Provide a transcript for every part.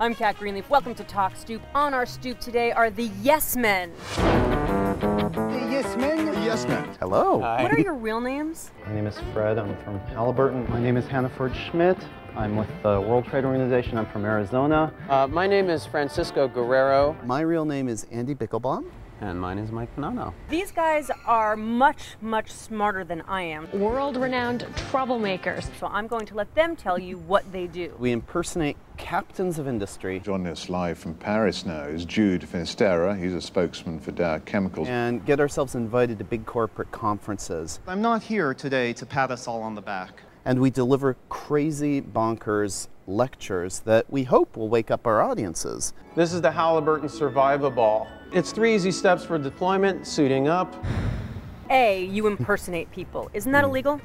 I'm Kat Greenleaf. Welcome to Talk Stoop. On our stoop today are the Yes Men. The Yes Men? The Yes Men. Hello. What are your real names? My name is Fred. I'm from Halliburton. My name is Hannaford Schmidt. I'm with the World Trade Organization. I'm from Arizona. My name is Francisco Guerrero. My real name is Andy Bickelbaum. And mine is Mike Panano. These guys are much, much smarter than I am. World-renowned troublemakers. So I'm going to let them tell you what they do. We impersonate captains of industry. Joining us live from Paris now is Jude Finisterra. He's a spokesman for Dow Chemicals. And get ourselves invited to big corporate conferences. I'm not here today to pat us all on the back. And we deliver crazy, bonkers lectures that we hope will wake up our audiences. This is the Halliburton Survivaball. It's 3 easy steps for deployment, suiting up. A, you impersonate people. Isn't that illegal?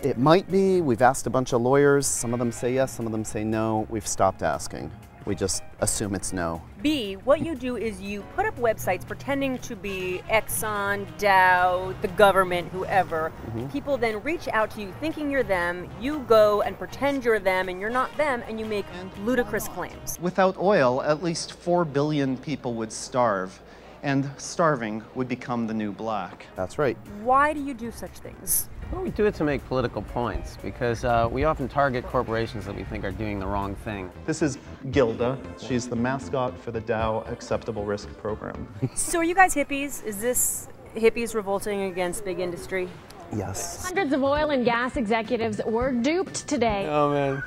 It might be. We've asked a bunch of lawyers. Some of them say yes, some of them say no. We've stopped asking. We just assume it's no. B, what you do is you put up websites pretending to be Exxon, Dow, the government, whoever. People then reach out to you thinking you're them. You go and pretend you're them and you're not them, and you make ludicrous claims. Without oil, at least 4 billion people would starve, and starving would become the new black. That's right. Why do you do such things? Well, we do it to make political points because we often target corporations that we think are doing the wrong thing. This is Gilda. She's the mascot for the Dow Acceptable Risk Program. So are you guys hippies? Is this hippies revolting against big industry? Yes. Hundreds of oil and gas executives were duped today. Oh, man.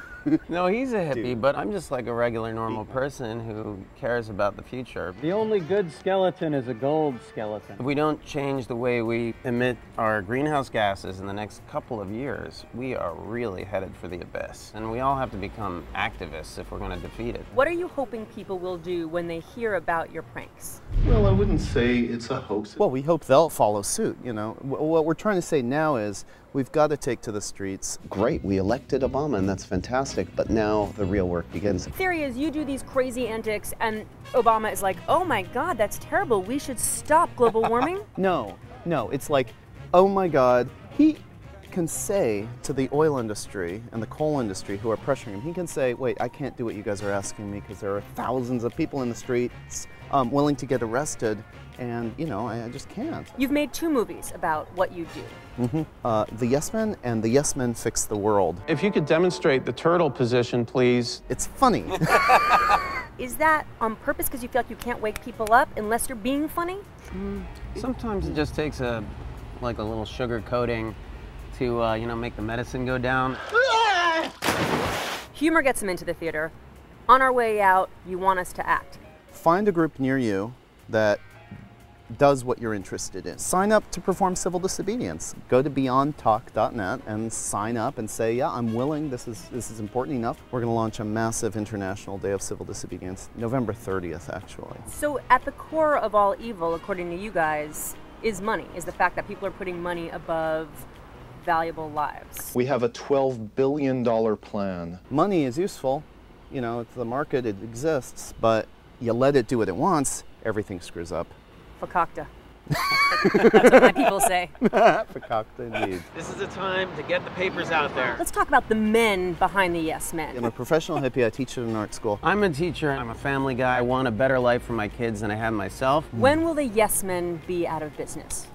No, he's a hippie, but I'm just like a regular, normal person who cares about the future. The only good skeleton is a gold skeleton. If we don't change the way we emit our greenhouse gases in the next couple of years, we are really headed for the abyss. And we all have to become activists if we're going to defeat it. What are you hoping people will do when they hear about your pranks? Well, I wouldn't say it's a hoax. Well, we hope they'll follow suit, you know. What we're trying to say now is we've got to take to the streets. Great, we elected Obama, and that's fantastic, but now the real work begins. The theory is you do these crazy antics and Obama is like, oh my God, that's terrible. We should stop global warming. No, it's like, oh my God, he can say to the oil industry and the coal industry who are pressuring him, he can say, wait, I can't do what you guys are asking me because there are thousands of people in the streets willing to get arrested, and you know, I just can't. You've made 2 movies about what you do. The Yes Men and The Yes Men Fix the World. If you could demonstrate the turtle position, please. It's funny. Is that on purpose because you feel like you can't wake people up unless you're being funny? Sometimes it just takes a little sugar coating to, you know, make the medicine go down. Humor gets them into the theater. On our way out, you want us to act. Find a group near you that does what you're interested in. Sign up to perform civil disobedience. Go to beyondtalk.net and sign up and say, yeah, I'm willing, this is important enough. We're going to launch a massive international day of civil disobedience, November 30th, actually. So at the core of all evil, according to you guys, is money, is the fact that people are putting money above valuable lives. We have a $12 billion plan. Money is useful. You know, it's the market, it exists, but you let it do what it wants, everything screws up. Fakakta. That's what my people say. Fakakta indeed. This is the time to get the papers out there. Let's talk about the men behind the Yes Men. I'm a professional hippie. I teach at an art school. I'm a teacher. I'm a family guy. I want a better life for my kids than I have myself. When will the Yes Men be out of business?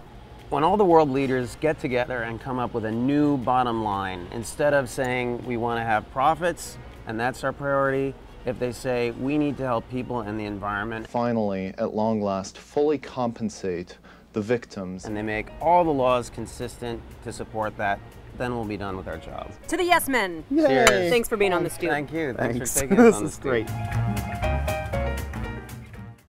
When all the world leaders get together and come up with a new bottom line, instead of saying we want to have profits and that's our priority, if they say we need to help people and the environment. Finally, at long last, fully compensate the victims. And they make all the laws consistent to support that, then we'll be done with our job. To the Yes Men. Yay. Cheers. Thanks for being on the stoop. Thank you. Thanks Thanks. for taking us This on the is stoop. great.